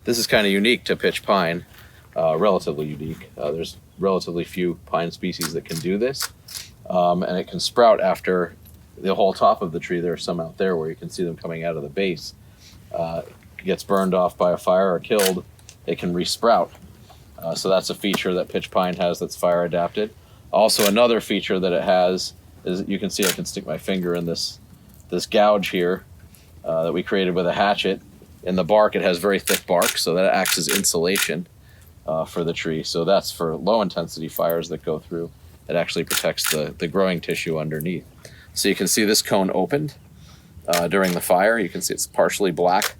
This is kind of unique to pitch pine, relatively unique. There's relatively few pine species that can do this, and it can sprout after the whole top of the tree. There are some out there where you can see them coming out of the base. Gets burned off by a fire or killed, it can resprout. So that's a feature that pitch pine has that's fire adapted. Also, another feature that it has is, you can see I can stick my finger in this gouge here that we created with a hatchet. In the bark, it has very thick bark, so that acts as insulation for the tree. So that's for low intensity fires that go through. It actually protects the growing tissue underneath. So you can see this cone opened during the fire. You can see it's partially black,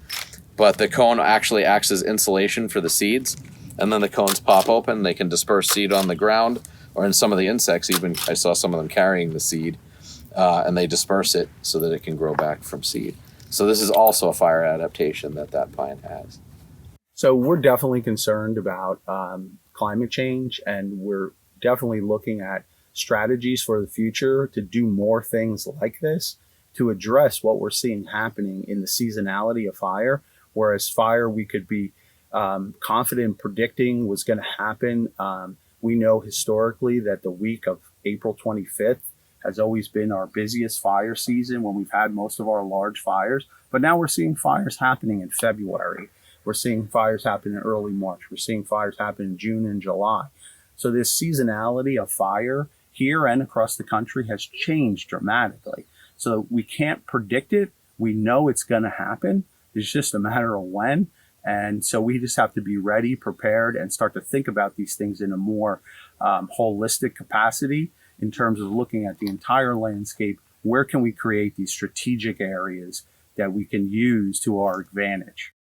but the cone actually acts as insulation for the seeds. And then the cones pop open. They can disperse seed on the ground, or in some of the insects, even I saw some of them carrying the seed, and they disperse it so that it can grow back from seed. So this is also a fire adaptation that pine has. So we're definitely concerned about climate change, and we're definitely looking at strategies for the future to do more things like this to address what we're seeing happening in the seasonality of fire. Whereas fire, we could be confident in predicting was going to happen. We know historically that the week of April 25th has always been our busiest fire season when we've had most of our large fires. But now we're seeing fires happening in February. We're seeing fires happen in early March. We're seeing fires happen in June and July. So this seasonality of fire here and across the country has changed dramatically. So we can't predict it. We know it's going to happen. It's just a matter of when. And so we just have to be ready, prepared, and start to think about these things in a more holistic capacity in terms of looking at the entire landscape. Where can we create these strategic areas that we can use to our advantage?